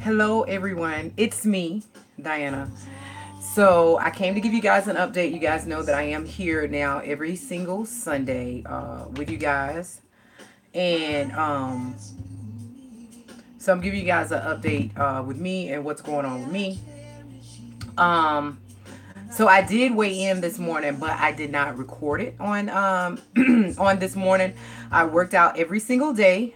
Hello, everyone. It's me, Diana. So, I came to give you guys an update. You guys know that I am here now every single Sunday with you guys. And so, I'm giving you guys an update with me and what's going on with me. Um, so, I did weigh in this morning, but I did not record it on on this morning. I worked out every single day.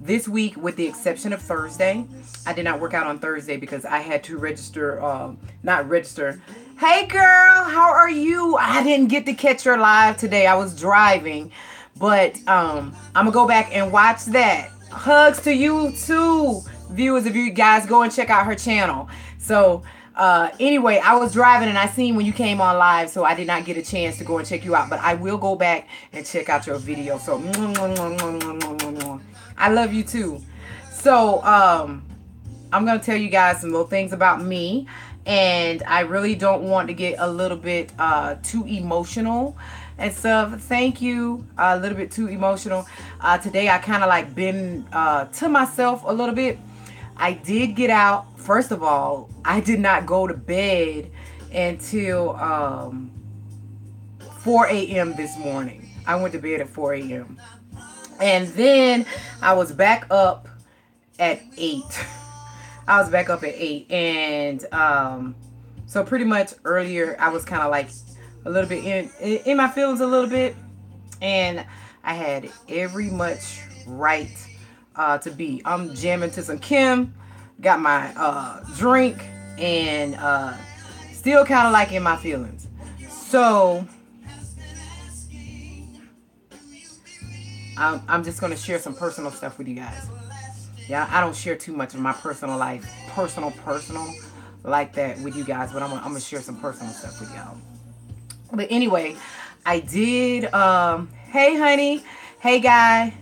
This week, with the exception of Thursday, I did not work out on Thursday because I had to register, not register. Hey girl, how are you? I didn't get to catch her live today. I was driving, but I'm gonna go back and watch that. Hugs to you too, viewers. If you guys go and check out her channel. So anyway, I was driving and I seen when you came on live, so I did not get a chance to go and check you out. But I will go back and check out your video. So I love you too. So I'm gonna tell you guys some little things about me, and I really don't want to get a little bit too emotional and stuff. Thank you. A little bit too emotional. Today I kind of like been to myself a little bit. I did get out. First of all, I did not go to bed until 4 a.m. this morning. I went to bed at 4 a.m. And then I was back up at 8. I was back up at 8. And so pretty much earlier I was kind of like a little bit in my feelings a little bit. And I had every much right to be. I'm jamming to some Kim, got my drink, and still kind of like in my feelings. So I'm just going to share some personal stuff with you guys. Yeah, I don't share too much of my personal life, personal like that with you guys, but I'm gonna share some personal stuff with y'all. But anyway, I did. Hey, honey. Hey, guy.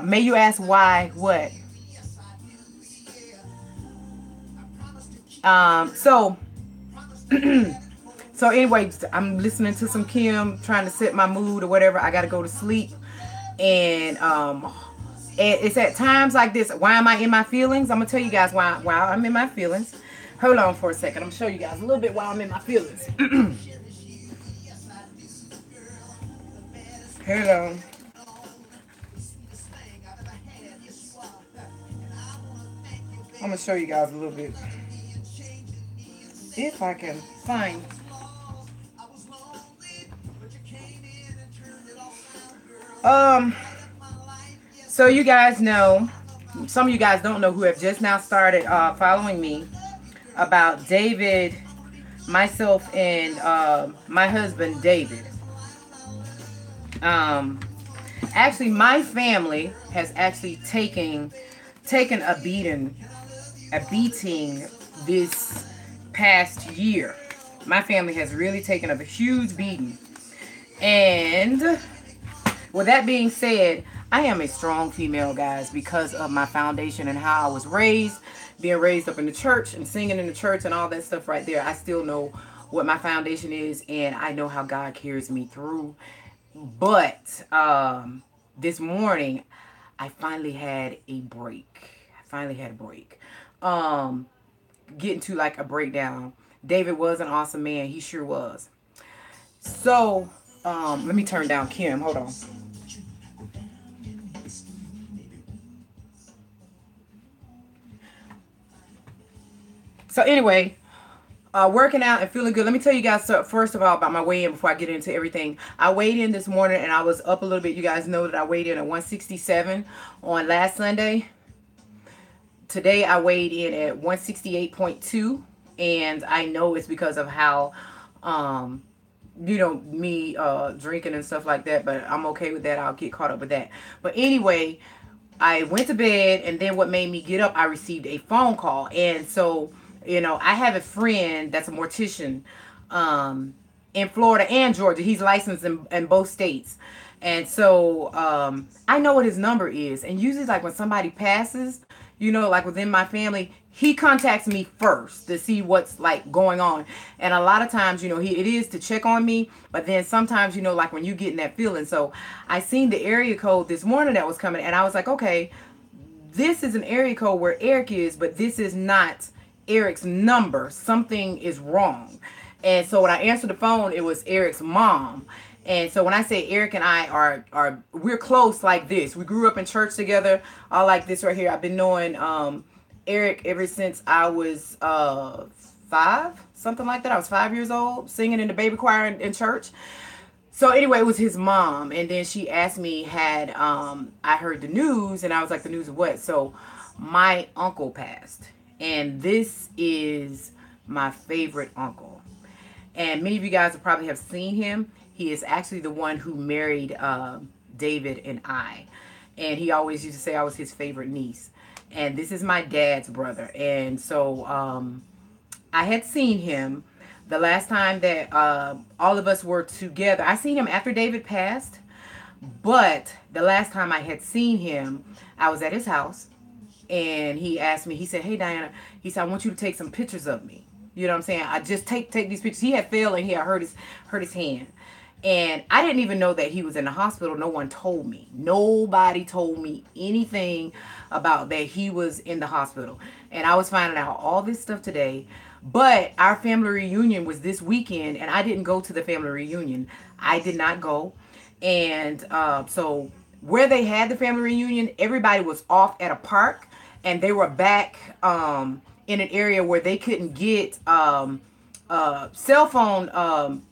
May you ask why? What? So so anyway, I'm listening to some Kim, trying to set my mood or whatever. I got to go to sleep, and it's at times like this. Why am I in my feelings? I'm gonna tell you guys why I'm in my feelings. Hold on for a second. I'm gonna show you guys a little bit why I'm in my feelings. Hello. I'm gonna show you guys a little bit if I can find. Um. So you guys know, some of you guys don't know who have just now started following me about David, myself, and my husband David. Um, Actually, my family has actually taken a beating this past year. My family has really taken a huge beating, and with that being said, I am a strong female, guys, because of my foundation and how I was raised, being raised up in the church and singing in the church and all that stuff right there. I still know what my foundation is, and I know how God carries me through. But this morning, I finally had a break. I finally had a break. Um, Getting to like a breakdown. David was an awesome man. He sure was. So, let me turn down Kim. Hold on. So anyway, working out and feeling good. Let me tell you guys first of all about my weigh in before I get into everything. I weighed in this morning and I was up a little bit. You guys know that I weighed in at 167 on last Sunday. Today I weighed in at 168.2, and I know it's because of how um me drinking and stuff like that, but I'm okay with that. I'll get caught up with that. But anyway, I went to bed, and then what made me get up, I received a phone call. And so, I have a friend that's a mortician in Florida and Georgia. He's licensed in both states. And so I know what his number is. And usually, like when somebody passes, like within my family, he contacts me first to see what's like going on. And a lot of times, it is to check on me. But then sometimes, like when you get in that feeling. So I seen the area code this morning that was coming, and I was like, okay, this is an area code where Eric is, but this is not Eric's number. Something is wrong. And so when I answered the phone, it was Eric's mom. And so when I say Eric and I are we're close like this. We grew up in church together, all like this right here. I've been knowing Eric ever since I was 5, something like that. I was 5 years old, singing in the baby choir in church. So anyway, it was his mom, and then she asked me had I heard the news, and I was like, the news of what? So my uncle passed, and this is my favorite uncle, and many of you guys will probably have seen him. He is actually the one who married David and I, and he always used to say I was his favorite niece. And this is my dad's brother, and so I had seen him the last time that all of us were together. I seen him after David passed, but the last time I had seen him, I was at his house, and he asked me. He said, "Hey Diana," he said, "I want you to take some pictures of me." You know what I'm saying? I just take these pictures. He had fell and he had hurt his hand. And I didn't even know that he was in the hospital. No one told me. Nobody told me anything about that he was in the hospital. And I was finding out all this stuff today. But our family reunion was this weekend, and I didn't go to the family reunion. I did not go. And so where they had the family reunion, everybody was off at a park, and they were back in an area where they couldn't get cell phone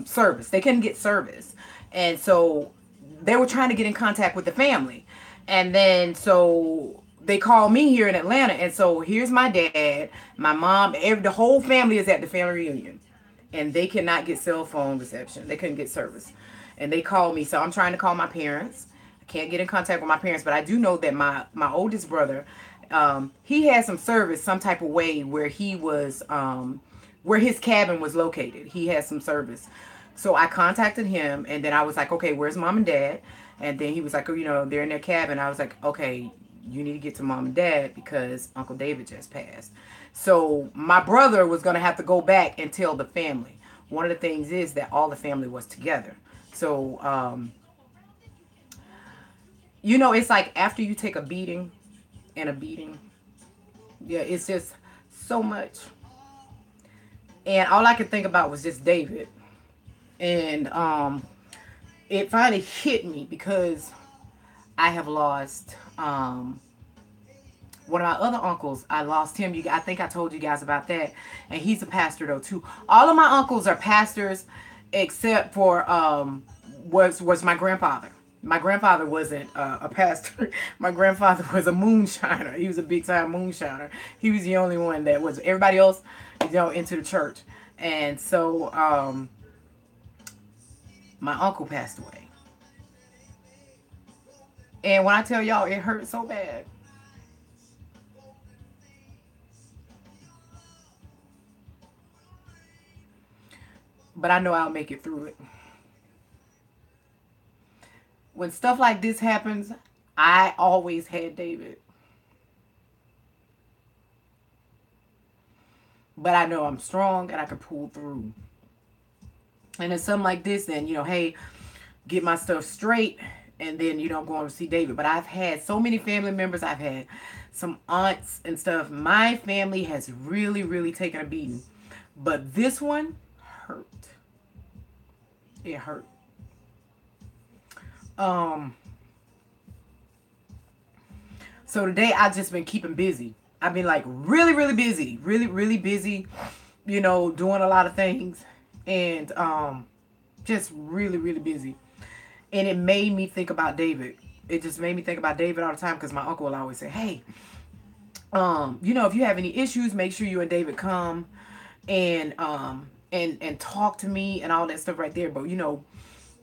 service. They couldn't get service. And so they were trying to get in contact with the family. And then so they called me here in Atlanta. And so here's my dad, my mom, the whole family is at the family reunion. And they cannot get cell phone reception. They couldn't get service. And they called me. So I'm trying to call my parents. I can't get in contact with my parents. But I do know that my oldest brother, he had some service some type of way where he was where his cabin was located. He had some service. So I contacted him, and then I was like, okay, where's mom and dad? And then he was like, oh, they're in their cabin. I was like, okay, you need to get to mom and dad because Uncle David just passed. So my brother was going to have to go back and tell the family. One of the things is that all the family was together. So, it's like after you take a beating, yeah, it's just so much. And all I could think about was just David. And it finally hit me because I have lost one of my other uncles. I lost him. I think I told you guys about that. And he's a pastor though too. All of my uncles are pastors except for was my grandfather. My grandfather wasn't a pastor. My grandfather was a moonshiner. He was a big time moonshiner. He was the only one that was. Everybody else, into the church. And so my uncle passed away. And when I tell y'all, it hurt so bad. But I know I'll make it through it. When stuff like this happens, I always had David. But I know I'm strong and I can pull through. And it's something like this, then, hey, get my stuff straight. And then, I'm going to see David. But I've had so many family members. I've had some aunts and stuff. My family has really, really taken a beating. But this one hurt. It hurt. So today I've just been keeping busy. I've been like really, really busy, really, really busy, doing a lot of things and just really, really busy. And it made me think about David. It just made me think about David all the time because my uncle will always say, hey, if you have any issues, make sure you and David come and talk to me and all that stuff right there. But,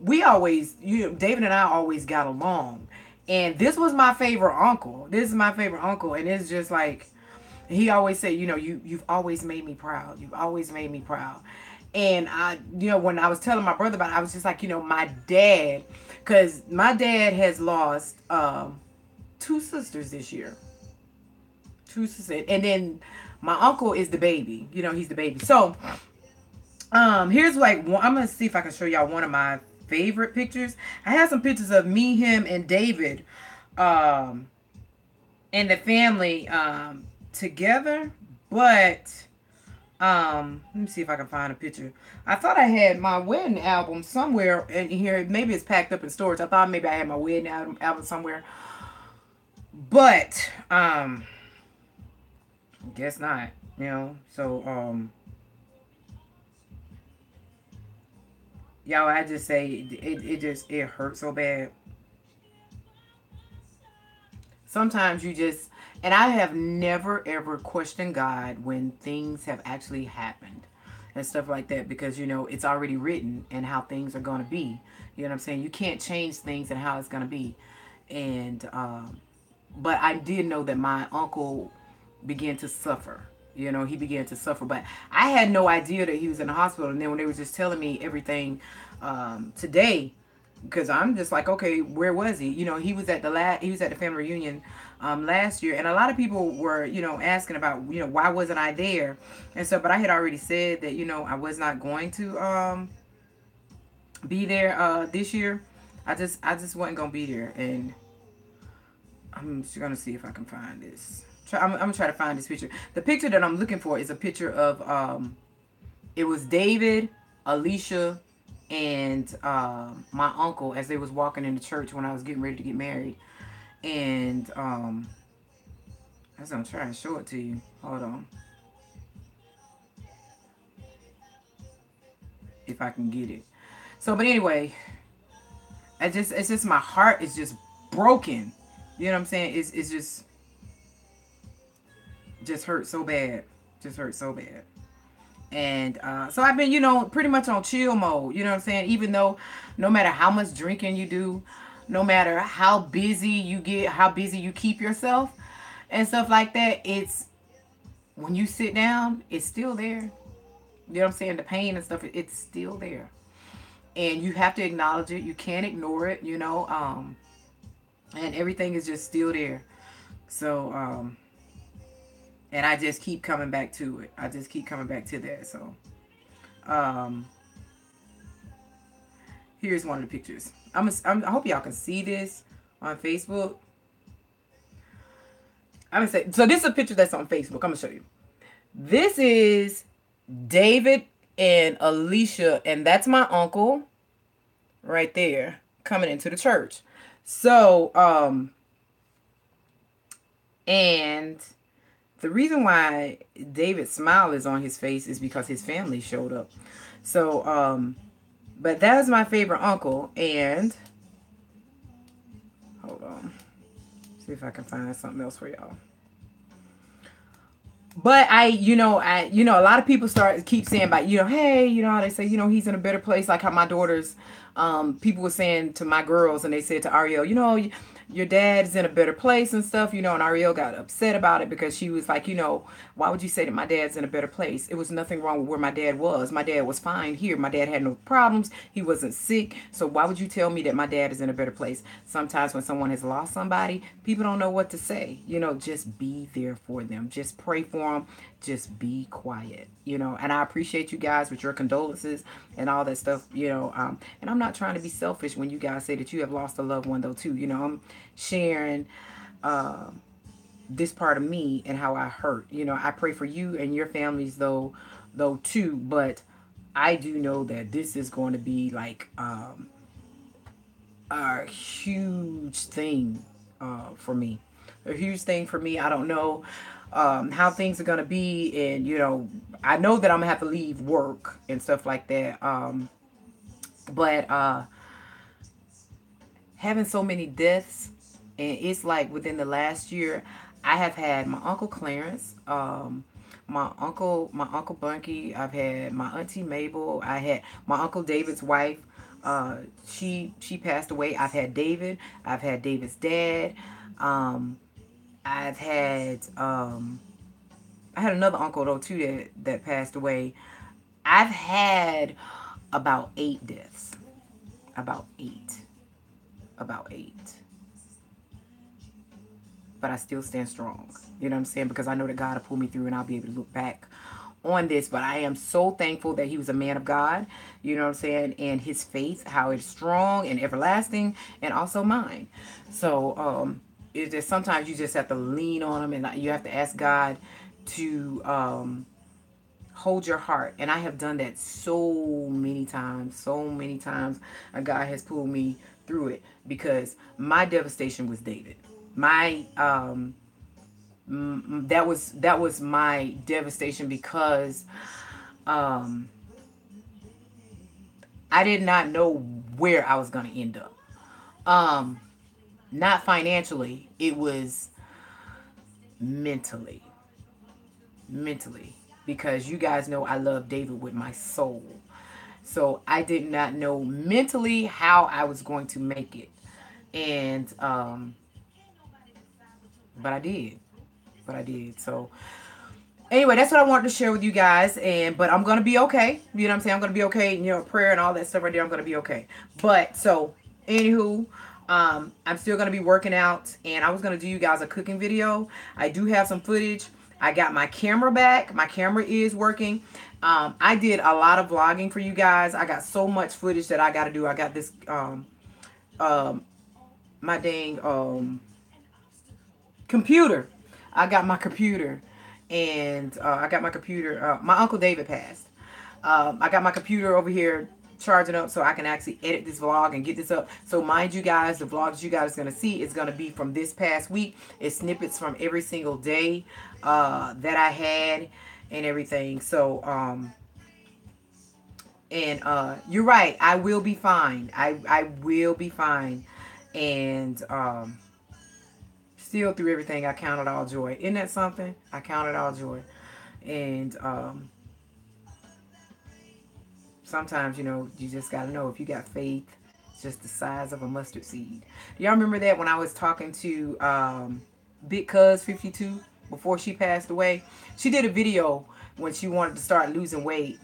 we always, David and I always got along. And this was my favorite uncle. This is my favorite uncle. And it's just like, he always said, you've always made me proud. You've always made me proud. And I, when I was telling my brother about it, I was just like, my dad, because my dad has lost 2 sisters this year. 2 sisters. And then my uncle is the baby. He's the baby. So here's I'm going to see if I can show y'all one of my favorite pictures. I have some pictures of me, him, and David. And and the family together. But let me see if I can find a picture. I thought I had my wedding album somewhere in here. Maybe it's packed up in storage. I thought maybe I had my wedding album somewhere, but guess not. You know, so y'all, I just say it just it hurts so bad. Sometimes you just, and I have never ever questioned God when things have actually happened and stuff like that, because you know it's already written and how things are going to be. You know what I'm saying? You can't change things and how it's going to be. And but I did know that my uncle began to suffer. You know, he began to suffer, but I had no idea that he was in the hospital. And then when they were just telling me everything today, because I'm just like, okay, where was he? You know, he was at the family reunion last year, and a lot of people were, you know, asking about, you know, why wasn't I there, and so, but I had already said that, you know, I was not going to be there this year. I just wasn't gonna be there, and I'm just gonna see if I can find this. I'm gonna try to find this picture. The picture that I'm looking for is a picture of it was David, Alicia, and my uncle as they was walking in the church when I was getting ready to get married. And I was gonna try and show it to you. Hold on, if I can get it. So, but anyway, it's just my heart is just broken. You know what I'm saying? It's just hurt so bad, just hurt so bad. And so I've been, you know, pretty much on chill mode. You know what I'm saying? Even though, no matter how much drinking you do, no matter how busy you get, how busy you keep yourself, and stuff like that, it's when you sit down, it's still there. You know what I'm saying? The pain and stuff, it's still there, and you have to acknowledge it. You can't ignore it. You know, and everything is just still there. So, and I just keep coming back to it. I just keep coming back to that. So, um, here's one of the pictures. I hope y'all can see this on Facebook. I'm gonna say so. This is a picture that's on Facebook. I'm gonna show you. This is David and Alicia, and that's my uncle right there coming into the church. So, and the reason why David's smile is on his face is because his family showed up. So, but that was my favorite uncle, and hold on, see if I can find something else for y'all. But a lot of people keep saying about, hey, how they say, he's in a better place. Like how my daughters, people were saying to my girls, and they said to Ariel, your dad's in a better place and stuff, and Ariel got upset about it because she was like, why would you say that my dad's in a better place? It was nothing wrong with where my dad was. My dad was fine here. My dad had no problems. He wasn't sick. So why would you tell me that my dad is in a better place? Sometimes when someone has lost somebody, people don't know what to say. Just be there for them. Just pray for them. Just be quiet. And I appreciate you guys with your condolences and all that stuff. And I'm not trying to be selfish when you guys say that you have lost a loved one, though, too. I'm sharing this part of me and how I hurt. I pray for you and your families, though too. But I do know that this is going to be like a huge thing for me. A huge thing for me. I don't know how things are going to be. And, I know that I'm going to have to leave work and stuff like that. But having so many deaths, and it's like within the last year, I have had my uncle Clarence, my uncle Bunky. I've had my auntie Mabel. I had my uncle David's wife. She passed away. I've had David. I've had David's dad. Um, I've had I had another uncle though too that passed away. I've had about 8 deaths. About eight. About eight. But I still stand strong. You know what I'm saying? Because I know that God will pull me through and I'll be able to look back on this. But I am so thankful that he was a man of God. You know what I'm saying? And his faith, how it's strong and everlasting, and also mine. So, is that sometimes you just have to lean on them, and you have to ask God to hold your heart. And I have done that so many times, so many times. And God has pulled me through it, because my devastation was David. My that was my devastation, because um I did not know where I was going to end up. Um Not financially, it was mentally. Mentally, because you guys know I love David with my soul. So I did not know mentally how I was going to make it. And but I did. But I did. So anyway, that's what I wanted to share with you guys. And but I'm gonna be okay. You know what I'm saying? I'm gonna be okay. You know, prayer and all that stuff right there. I'm gonna be okay. But so, anywho, I'm still gonna be working out, and I was gonna do you guys a cooking video. I do have some footage. I got my camera back. My camera is working. I did a lot of vlogging for you guys. I got so much footage that I got to do. I got this um my dang computer. I got my computer, and I got my computer. My uncle David passed. I got my computer over here charging up so I can actually edit this vlog and get this up. So mind you guys, the vlogs you guys are going to see is going to be from this past week. It's snippets from every single day that I had and everything. So and you're right, I will be fine. I will be fine. And still through everything, I count it all joy. Isn't that something? I count it all joy. And sometimes, you just got to know, if you got faith, it's just the size of a mustard seed. Do y'all remember that when I was talking to Big Cuz 52 before she passed away? She did a video when she wanted to start losing weight.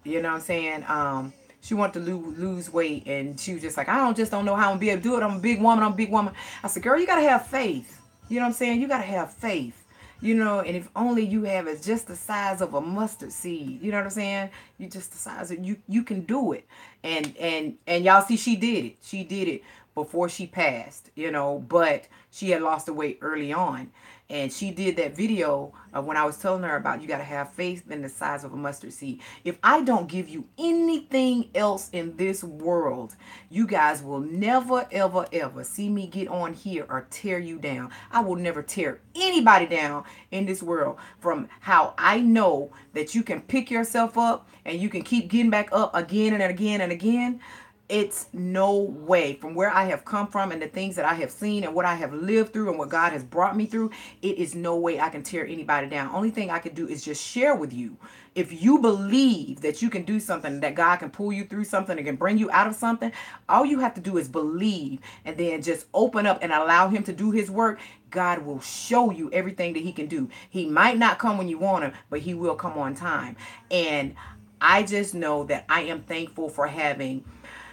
You know what I'm saying? She wanted to lose weight, and she was just like, I don't know how I'm gonna be able to do it. I'm a big woman. I'm a big woman. I said, girl, you gotta have faith. You know what I'm saying? You gotta have faith. And if only you have it just the size of a mustard seed. You know what I'm saying? You just the size of you can do it. And y'all see, she did it. She did it before she passed. But she had lost the weight early on. And she did that video of when I was telling her about, you got to have faith in the size of a mustard seed. If I don't give you anything else in this world, you guys will never, ever, ever see me get on here or tear you down. I will never tear anybody down in this world, from how I know that you can pick yourself up and you can keep getting back up again and again and again. It's no way, from where I have come from and the things that I have seen and what I have lived through and what God has brought me through. It is no way I can tear anybody down. Only thing I can do is just share with you. If you believe that you can do something, that God can pull you through something and can bring you out of something, all you have to do is believe, and then just open up and allow him to do his work. God will show you everything that he can do. He might not come when you want him, but he will come on time. And I just know that I am thankful for having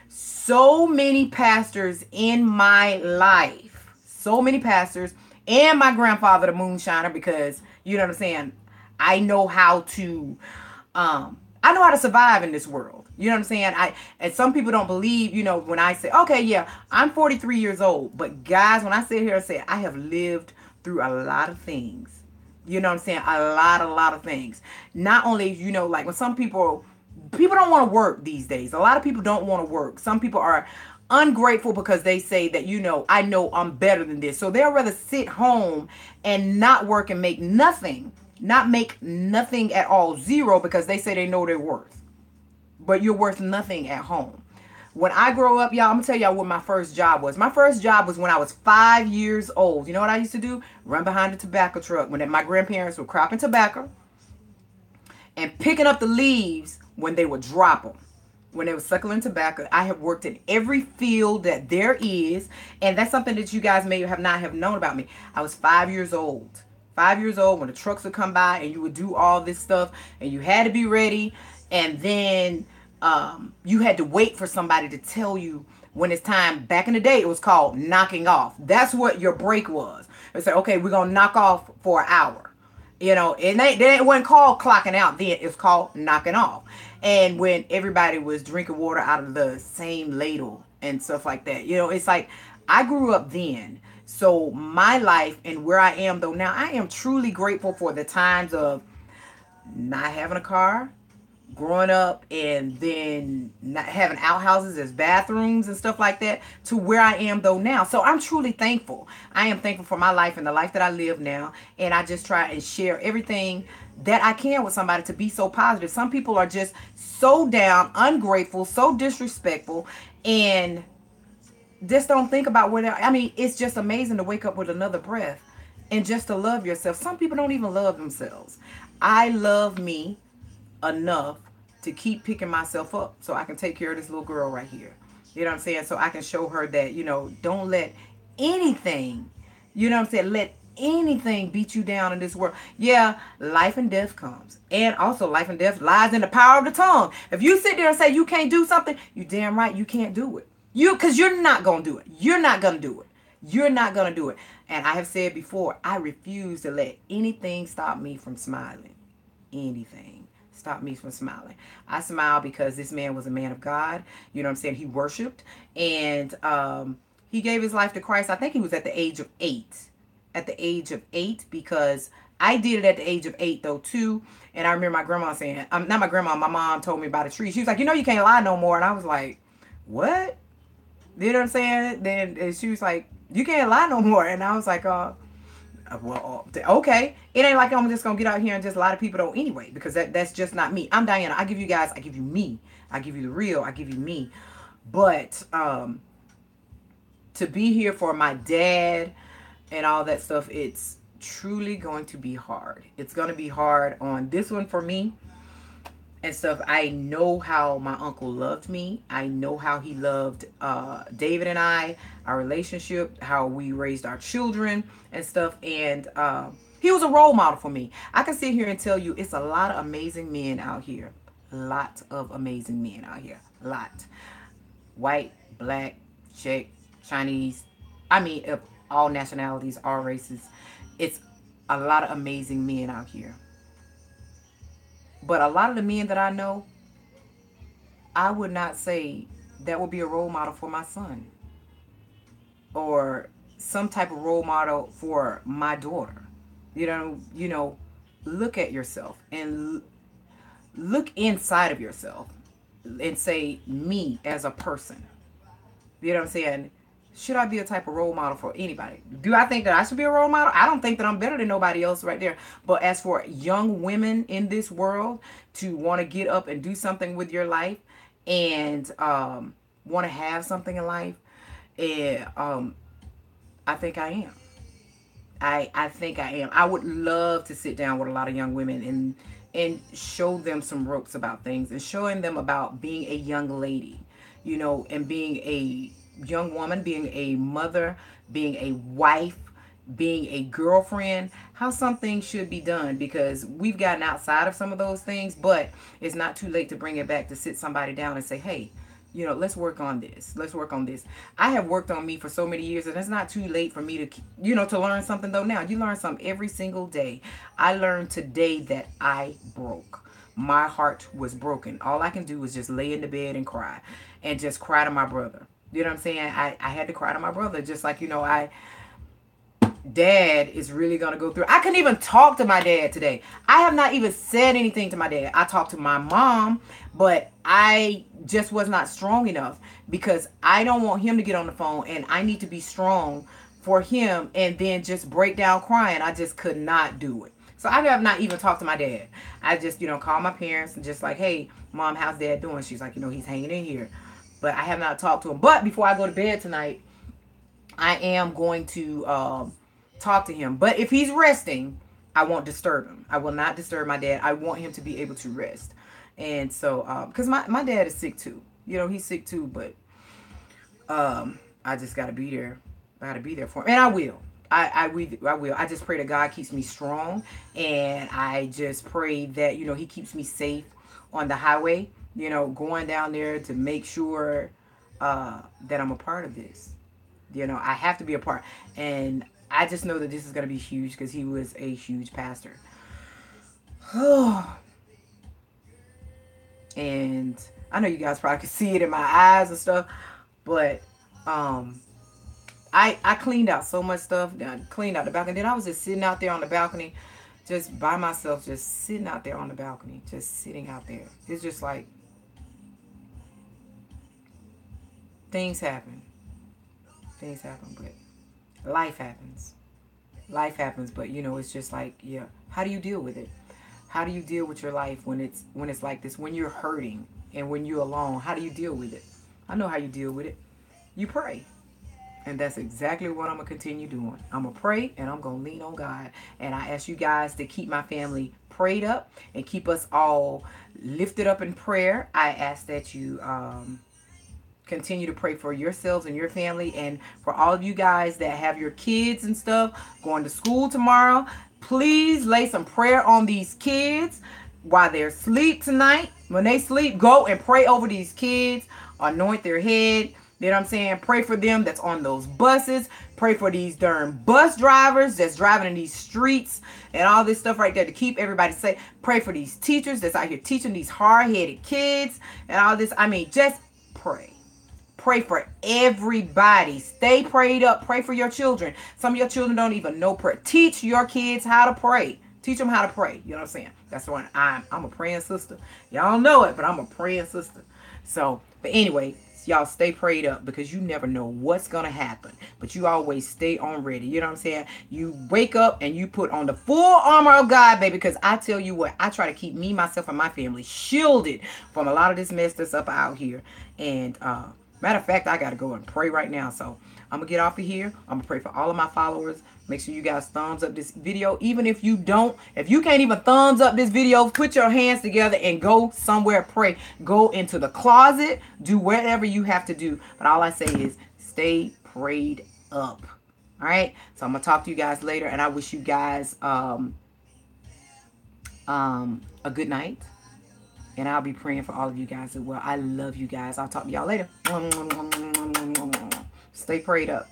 so many pastors in my life. So many pastors, and my grandfather, the moonshiner, because you know what I'm saying, I know how to survive in this world. You know what I'm saying? And some people don't believe, when I say, okay, yeah, I'm 43 years old. But guys, when I sit here and say I have lived through a lot of things, you know what I'm saying? A lot of things. Not only, like when some people don't want to work these days. A lot of people don't want to work. Some people are ungrateful because they say that, I know I'm better than this. So they'll rather sit home and not work and make nothing, not make nothing at all, zero, because they say they know their worth. But you're worth nothing at home. When I grow up, y'all, I'm going to tell y'all what my first job was. My first job was when I was 5 years old. You know what I used to do? Run behind the tobacco truck when my grandparents were cropping tobacco and picking up the leaves when they would drop them, when they were suckling tobacco. I have worked in every field that there is, and that's something that you guys may not have known about me. I was 5 years old. 5 years old when the trucks would come by and you would do all this stuff, and you had to be ready, and then you had to wait for somebody to tell you when it's time. Back in the day, it was called knocking off. That's what your break was. They said, okay, we're going to knock off for an hour. And they wasn't called clocking out then. It's called knocking off. And when everybody was drinking water out of the same ladle and stuff like that. It's like, I grew up then. So my life and where I am though now, I am truly grateful for the times of not having a car, growing up, and then not having outhouses as bathrooms and stuff like that, to where I am though now. So I'm truly thankful. I am thankful for my life and the life that I live now. And I just try and share everything that I can with somebody to be so positive. Some people are just so down, ungrateful, so disrespectful, and just don't think about where they're. I mean, it's just amazing to wake up with another breath and just to love yourself. Some people don't even love themselves. I love me enough to keep picking myself up so I can take care of this little girl right here. You know what I'm saying? So I can show her that, don't let anything, let anything beat you down in this world. Yeah, life and death comes. And also life and death lies in the power of the tongue. If you sit there and say you can't do something, you damn right you can't do it. Because you're not going to do it. You're not going to do it. You're not going to do it. And I have said before, I refuse to let anything stop me from smiling. Anything stop me from smiling. I smile because this man was a man of God. You know what I'm saying? He worshiped, and he gave his life to Christ. I think he was at the age of 8. At the age of 8, because I did it at the age of 8 though too. And I remember my grandma saying, not my grandma, my mom told me about a tree. She was like, you can't lie no more. And I was like, what? You know what I'm saying? Then she was like, you can't lie no more. And I was like, well, okay. It ain't like I'm just gonna get out here and just lie to people though anyway, because that's just not me. I'm Diana. I give you guys, I give you me. I give you the real. I give you me. But to be here for my dad and all that stuff, it's truly going to be hard. It's going to be hard on this one for me and stuff. I know how my uncle loved me. I know how he loved David and I, our relationship, how we raised our children and stuff. And he was a role model for me. I can sit here and tell you it's a lot of amazing men out here. Lot of amazing men out here. Lot. White, black, Czech, Chinese. I mean, of all nationalities, all races. It's a lot of amazing men out here. But a lot of the men that I know, I would not say that would be a role model for my son or some type of role model for my daughter. Look at yourself and look inside of yourself and say, me as a person. You know what I'm saying? Should I be a type of role model for anybody? Do I think that I should be a role model? I don't think that I'm better than nobody else right there. But as for young women in this world to want to get up and do something with your life and want to have something in life, and I think I am. I think I am. I would love to sit down with a lot of young women and show them some ropes about things and showing them about being a young lady, and being a young woman, being a mother, being a wife, being a girlfriend, how some things should be done, because we've gotten outside of some of those things, but it's not too late to bring it back, to sit somebody down and say, hey, let's work on this. Let's work on this. I have worked on me for so many years, and it's not too late for me to learn something though now. You learn something every single day. I learned today that I broke. My heart was broken. All I can do is just lay in the bed and cry, and just cry to my brother. You know what I'm saying? I had to cry to my brother, just like, dad is really going to go through. I couldn't even talk to my dad today. I have not even said anything to my dad. I talked to my mom, but I just was not strong enough, because I don't want him to get on the phone, and I need to be strong for him and then just break down crying. I just could not do it. So I have not even talked to my dad. I just, call my parents and just like, hey, mom, how's dad doing? She's like, he's hanging in here. But I have not talked to him. But before I go to bed tonight, I am going to talk to him. But if he's resting, I won't disturb him. I will not disturb my dad. I want him to be able to rest. And so, because my dad is sick too. He's sick too. But I just got to be there. I got to be there for him. And I will. I will. I just pray that God keeps me strong. And I just pray that, he keeps me safe on the highway. Going down there to make sure that I'm a part of this. I have to be a part. And I just know that this is going to be huge, because he was a huge pastor. And I know you guys probably can see it in my eyes and stuff, but I I cleaned out so much stuff. I cleaned out the balcony. Then I was just sitting out there on the balcony, just by myself, just sitting out there on the balcony, just sitting out there. It's just like things happen. Things happen, but life happens. Life happens, but you know, it's just like, yeah, how do you deal with it? How do you deal with your life when it's like this, when you're hurting and when you're alone? How do you deal with it? I know how you deal with it. You pray. And that's exactly what I'm going to continue doing. I'm going to pray and I'm going to lean on God. And I ask you guys to keep my family prayed up and keep us all lifted up in prayer. I ask that you continue to pray for yourselves and your family, and for all of you guys that have your kids and stuff going to school tomorrow. Please lay some prayer on these kids while they're asleep tonight. When they sleep, go and pray over these kids. Anoint their head. You know what I'm saying? Pray for them that's on those buses. Pray for these darn bus drivers that's driving in these streets and all this stuff right there to keep everybody safe. Pray for these teachers that's out here teaching these hard-headed kids and all this. I mean, just pray. Pray for everybody. Stay prayed up. Pray for your children. Some of your children don't even know prayer. Teach your kids how to pray. Teach them how to pray. You know what I'm saying? That's why I'm a praying sister. Y'all know it, but I'm a praying sister. So, but anyway, y'all stay prayed up because you never know what's going to happen. But you always stay on ready. You know what I'm saying? You wake up and you put on the full armor of God, baby, because I tell you what, I try to keep me, myself, and my family shielded from a lot of this mess that's up out here. And, matter of fact, I got to go and pray right now. So I'm going to get off of here. I'm going to pray for all of my followers. Make sure you guys thumbs up this video. Even if you can't even thumbs up this video, put your hands together and go somewhere, pray. Go into the closet. Do whatever you have to do. But all I say is stay prayed up. All right. So I'm going to talk to you guys later. And I wish you guys a good night. And I'll be praying for all of you guys as well. I love you guys. I'll talk to y'all later. Stay prayed up.